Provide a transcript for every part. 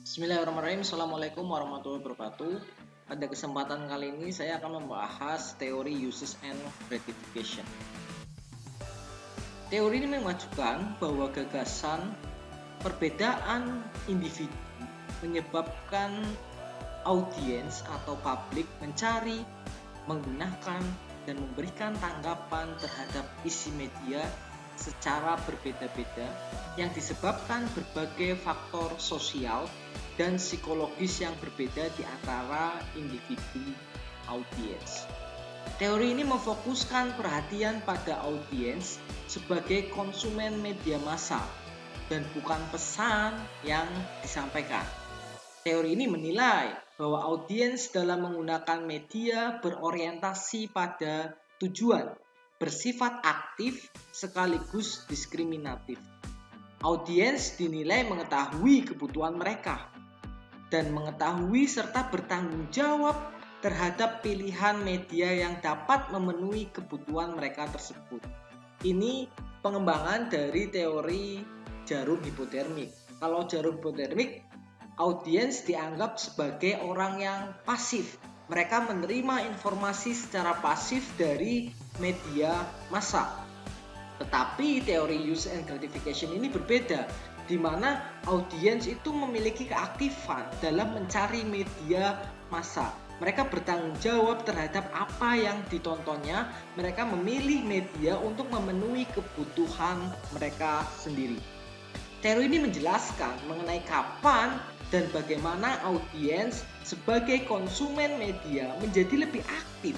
Bismillahirrahmanirrahim. Assalamualaikum warahmatullahi wabarakatuh. Pada kesempatan kali ini saya akan membahas teori uses and gratification. Teori ini memajukan bahwa gagasan perbedaan individu menyebabkan audiens atau publik mencari, menggunakan, dan memberikan tanggapan terhadap isi media secara berbeda-beda yang disebabkan berbagai faktor sosial dan psikologis yang berbeda di antara individu audiens. Teori ini memfokuskan perhatian pada audiens sebagai konsumen media massa dan bukan pesan yang disampaikan. Teori ini menilai bahwa audiens dalam menggunakan media berorientasi pada tujuan, bersifat aktif sekaligus diskriminatif. Audiens dinilai mengetahui kebutuhan mereka dan mengetahui serta bertanggung jawab terhadap pilihan media yang dapat memenuhi kebutuhan mereka tersebut. Ini pengembangan dari teori jarum hipotermik. Kalau jarum hipotermik, audiens dianggap sebagai orang yang pasif. Mereka menerima informasi secara pasif dari media massa. Tetapi teori use and gratification ini berbeda, di mana audiens itu memiliki keaktifan dalam mencari media massa. Mereka bertanggung jawab terhadap apa yang ditontonnya. Mereka memilih media untuk memenuhi kebutuhan mereka sendiri. Teori ini menjelaskan mengenai kapan dan bagaimana audiens sebagai konsumen media menjadi lebih aktif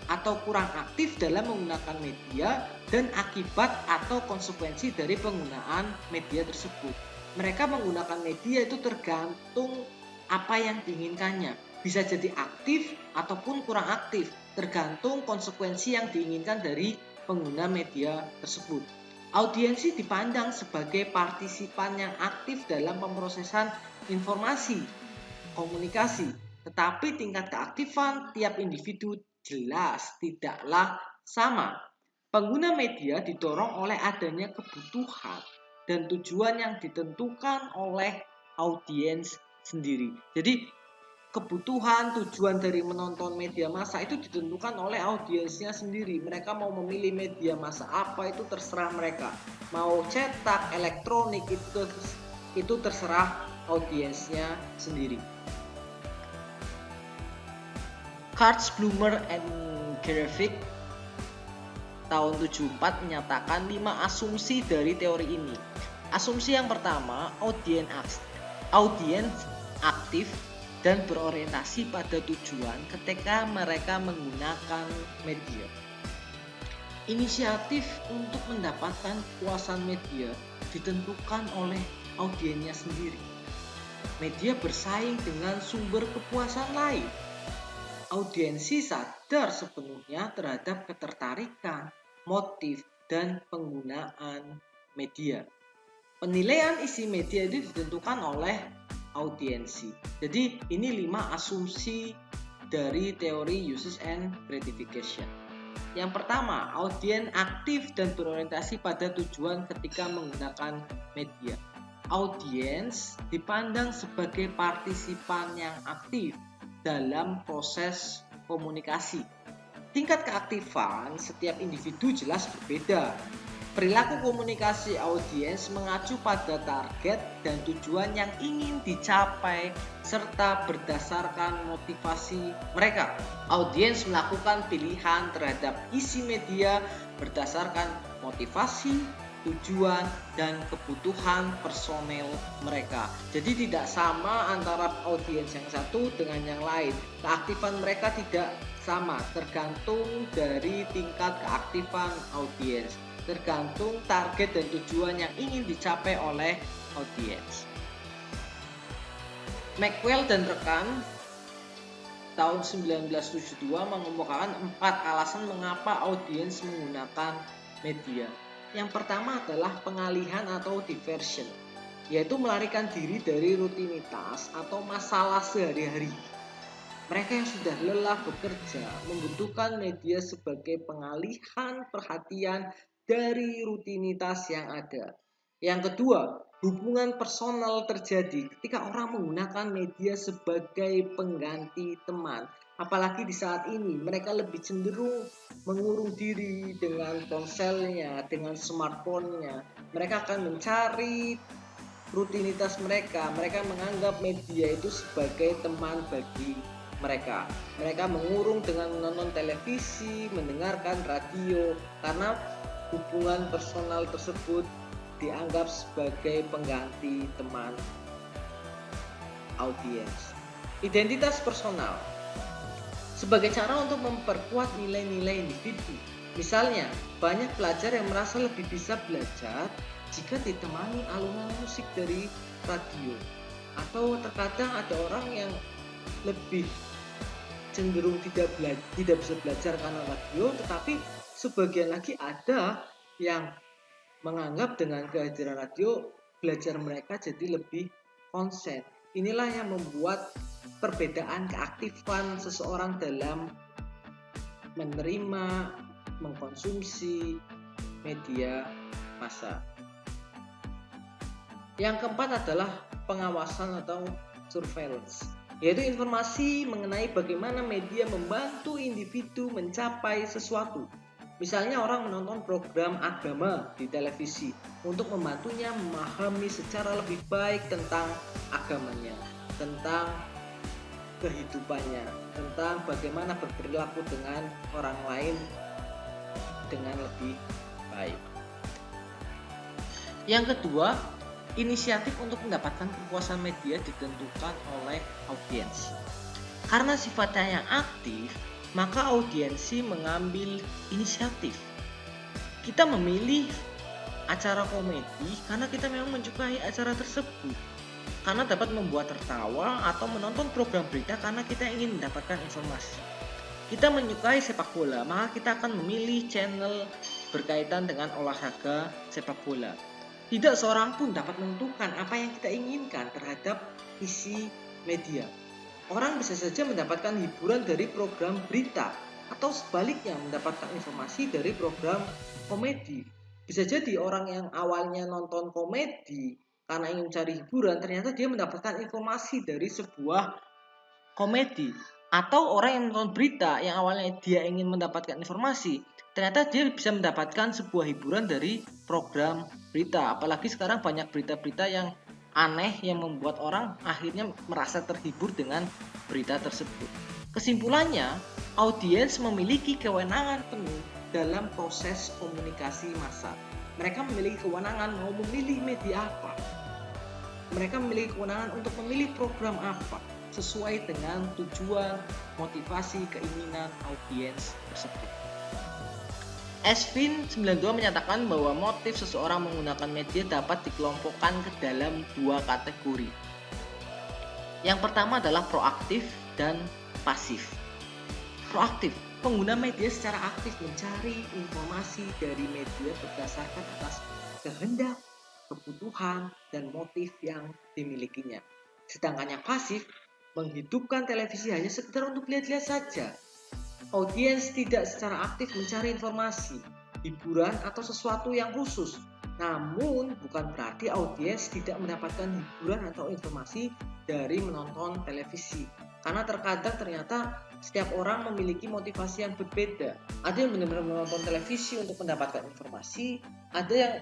atau kurang aktif dalam menggunakan media dan akibat atau konsekuensi dari penggunaan media tersebut. Mereka menggunakan media itu tergantung apa yang diinginkannya. Bisa jadi aktif ataupun kurang aktif, tergantung konsekuensi yang diinginkan dari pengguna media tersebut. Audiensi dipandang sebagai partisipan yang aktif dalam pemrosesan informasi, komunikasi, tetapi tingkat keaktifan tiap individu jelas tidaklah sama. Pengguna media didorong oleh adanya kebutuhan dan tujuan yang ditentukan oleh audiens sendiri. Jadi kebutuhan, tujuan dari menonton media massa itu ditentukan oleh audiensnya sendiri. Mereka mau memilih media massa apa itu terserah mereka. Mau cetak, elektronik itu terserah audiensnya sendiri. Kurtz, Blumer, and Grefik tahun 74 menyatakan 5 asumsi dari teori ini. Asumsi yang pertama, audiens aktif dan berorientasi pada tujuan ketika mereka menggunakan media. Inisiatif untuk mendapatkan kepuasan media ditentukan oleh audiensnya sendiri. Media bersaing dengan sumber kepuasan lain. Audiensi sadar sepenuhnya terhadap ketertarikan, motif, dan penggunaan media. Penilaian isi media itu ditentukan oleh audiensi. Jadi ini 5 asumsi dari teori uses and gratification. Yang pertama, audiens aktif dan berorientasi pada tujuan ketika menggunakan media. Audiens dipandang sebagai partisipan yang aktif dalam proses komunikasi. Tingkat keaktifan setiap individu jelas berbeda. Perilaku komunikasi audiens mengacu pada target dan tujuan yang ingin dicapai serta berdasarkan motivasi mereka. Audiens melakukan pilihan terhadap isi media berdasarkan motivasi, tujuan, dan kebutuhan personel mereka. Jadi tidak sama antara audiens yang satu dengan yang lain. Keaktifan mereka tidak sama, tergantung dari tingkat keaktifan audiens, tergantung target dan tujuan yang ingin dicapai oleh audiens. Maxwell dan rekan tahun 1972 mengemukakan 4 alasan mengapa audiens menggunakan media. Yang pertama adalah pengalihan atau diversion, yaitu melarikan diri dari rutinitas atau masalah sehari-hari. Mereka yang sudah lelah bekerja membutuhkan media sebagai pengalihan perhatian dari rutinitas yang ada. Yang kedua, hubungan personal terjadi ketika orang menggunakan media sebagai pengganti teman. Apalagi di saat ini mereka lebih cenderung mengurung diri dengan ponselnya, dengan smartphone-nya. Mereka akan mencari rutinitas mereka. Mereka menganggap media itu sebagai teman bagi mereka. Mereka mengurung dengan menonton televisi, mendengarkan radio, karena hubungan personal tersebut dianggap sebagai pengganti teman audiens. Identitas personal sebagai cara untuk memperkuat nilai-nilai individu. Misalnya, banyak pelajar yang merasa lebih bisa belajar jika ditemani alunan musik dari radio. Atau terkadang ada orang yang lebih cenderung tidak bisa belajar karena radio, tetapi sebagian lagi ada yang menganggap dengan kehadiran radio belajar mereka jadi lebih konsen. Inilah yang membuat perbedaan keaktifan seseorang dalam menerima, mengkonsumsi media massa. Yang keempat adalah pengawasan atau surveillance, yaitu informasi mengenai bagaimana media membantu individu mencapai sesuatu. Misalnya orang menonton program agama di televisi untuk membantunya memahami secara lebih baik tentang agamanya, tentang kehidupannya, tentang bagaimana berperilaku dengan orang lain dengan lebih baik. Yang kedua, inisiatif untuk mendapatkan kepuasan media ditentukan oleh audiens. Karena sifatnya yang aktif, maka audiensi mengambil inisiatif. Kita memilih acara komedi karena kita memang menyukai acara tersebut, karena dapat membuat tertawa, atau menonton program berita karena kita ingin mendapatkan informasi. Kita menyukai sepak bola, maka kita akan memilih channel berkaitan dengan olahraga sepak bola. Tidak seorang pun dapat menentukan apa yang kita inginkan terhadap isi media. Orang bisa saja mendapatkan hiburan dari program berita, atau sebaliknya mendapatkan informasi dari program komedi. Bisa jadi orang yang awalnya nonton komedi karena ingin mencari hiburan, ternyata dia mendapatkan informasi dari sebuah komedi. Atau orang yang nonton berita yang awalnya dia ingin mendapatkan informasi, ternyata dia bisa mendapatkan sebuah hiburan dari program berita. Apalagi sekarang banyak berita-berita yang aneh yang membuat orang akhirnya merasa terhibur dengan berita tersebut. Kesimpulannya, audiens memiliki kewenangan penuh dalam proses komunikasi massa. Mereka memiliki kewenangan mau memilih media apa. Mereka memiliki kewenangan untuk memilih program apa sesuai dengan tujuan, motivasi, keinginan audiens tersebut. Esvin 92 menyatakan bahwa motif seseorang menggunakan media dapat dikelompokkan ke dalam dua kategori. Yang pertama adalah proaktif dan pasif. Proaktif, pengguna media secara aktif mencari informasi dari media berdasarkan atas kehendak, kebutuhan, dan motif yang dimilikinya. Sedangkan yang pasif, menghidupkan televisi hanya sekedar untuk lihat-lihat saja. Audiens tidak secara aktif mencari informasi, hiburan, atau sesuatu yang khusus. Namun, bukan berarti audiens tidak mendapatkan hiburan atau informasi dari menonton televisi. Karena terkadang ternyata setiap orang memiliki motivasi yang berbeda. Ada yang benar-benar menonton televisi untuk mendapatkan informasi, ada yang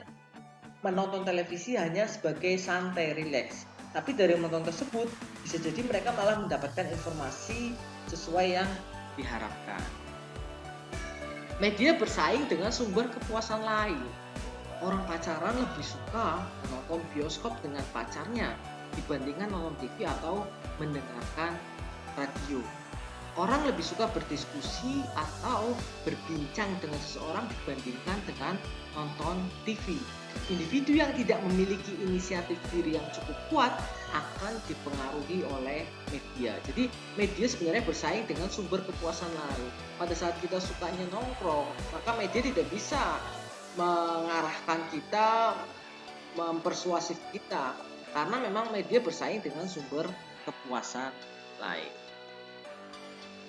menonton televisi hanya sebagai santai, rileks. Tapi dari menonton tersebut, bisa jadi mereka malah mendapatkan informasi sesuai yang diharapkan. Media bersaing dengan sumber kepuasan lain. Orang pacaran lebih suka menonton bioskop dengan pacarnya dibandingkan nonton TV atau mendengarkan radio. Orang lebih suka berdiskusi atau berbincang dengan seseorang dibandingkan dengan nonton TV. Individu yang tidak memiliki inisiatif diri yang cukup kuat akan dipengaruhi oleh media. Jadi media sebenarnya bersaing dengan sumber kepuasan lain. Pada saat kita sukanya nongkrong, maka media tidak bisa mengarahkan kita, mempersuasif kita, karena memang media bersaing dengan sumber kepuasan lain.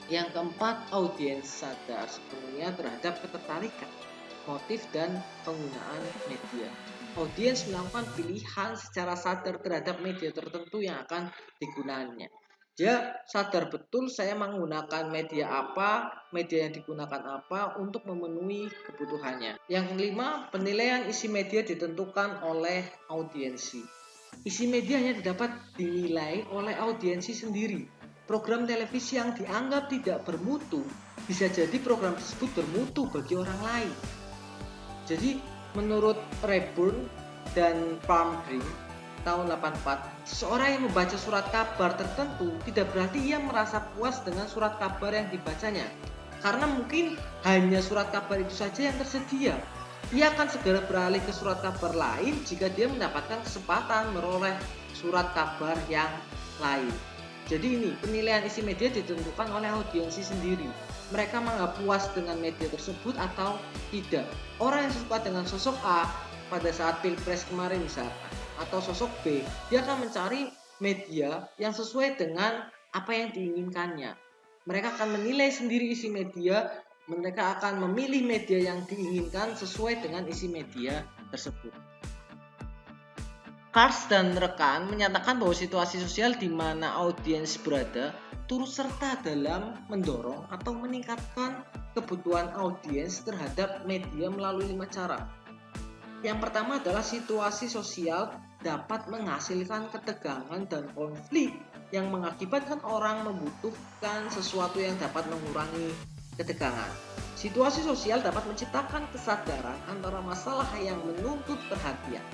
Yang keempat, audiens sadar sepenuhnya terhadap ketertarikan, motif, dan penggunaan media. audiens melakukan pilihan secara sadar terhadap media tertentu yang akan digunakannya. Dia sadar betul saya menggunakan media apa, media yang digunakan apa untuk memenuhi kebutuhannya. Yang kelima, penilaian isi media ditentukan oleh audiensi. Isi media hanya dapat dinilai oleh audiensi sendiri. Program televisi yang dianggap tidak bermutu bisa jadi program tersebut bermutu bagi orang lain. Jadi menurut Rayburn dan Palm Green tahun 84, seseorang yang membaca surat kabar tertentu tidak berarti ia merasa puas dengan surat kabar yang dibacanya. Karena mungkin hanya surat kabar itu saja yang tersedia. Ia akan segera beralih ke surat kabar lain jika dia mendapatkan kesempatan meroleh surat kabar yang lain. Jadi ini, penilaian isi media ditentukan oleh audiensi sendiri. Mereka menganggap puas dengan media tersebut atau tidak. Orang yang suka dengan sosok A pada saat pilpres kemarin misalkan, atau sosok B, dia akan mencari media yang sesuai dengan apa yang diinginkannya. Mereka akan menilai sendiri isi media, mereka akan memilih media yang diinginkan sesuai dengan isi media tersebut. Kars dan rekan menyatakan bahwa situasi sosial di mana audiens berada turut serta dalam mendorong atau meningkatkan kebutuhan audiens terhadap media melalui 5 cara. Yang pertama adalah situasi sosial dapat menghasilkan ketegangan dan konflik yang mengakibatkan orang membutuhkan sesuatu yang dapat mengurangi ketegangan. Situasi sosial dapat menciptakan kesadaran antara masalah yang menuntut perhatian.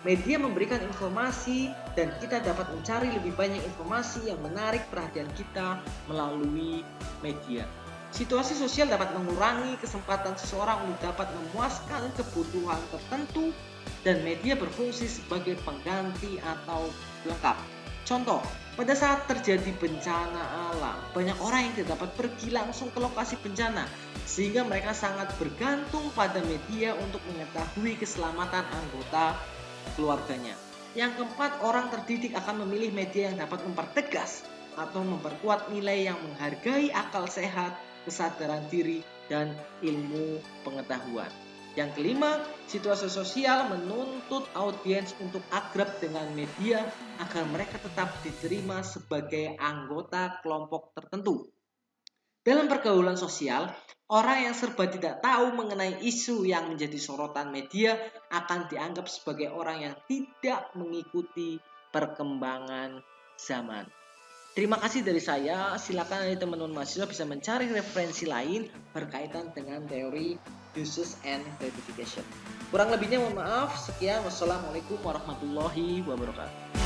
Media memberikan informasi dan kita dapat mencari lebih banyak informasi yang menarik perhatian kita melalui media. Situasi sosial dapat mengurangi kesempatan seseorang untuk dapat memuaskan kebutuhan tertentu dan media berfungsi sebagai pengganti atau pelengkap. Contoh, pada saat terjadi bencana alam, banyak orang yang tidak dapat pergi langsung ke lokasi bencana sehingga mereka sangat bergantung pada media untuk mengetahui keselamatan anggota keluarganya. Yang keempat, orang terdidik akan memilih media yang dapat mempertegas atau memperkuat nilai yang menghargai akal sehat, kesadaran diri, dan ilmu pengetahuan. Yang kelima, situasi sosial menuntut audiens untuk akrab dengan media agar mereka tetap diterima sebagai anggota kelompok tertentu. Dalam pergaulan sosial, orang yang serba tidak tahu mengenai isu yang menjadi sorotan media akan dianggap sebagai orang yang tidak mengikuti perkembangan zaman. Terima kasih dari saya. Silakan teman-teman mahasiswa bisa mencari referensi lain berkaitan dengan teori uses and gratification. Kurang lebihnya mohon maaf. Sekian. Wassalamualaikum warahmatullahi wabarakatuh.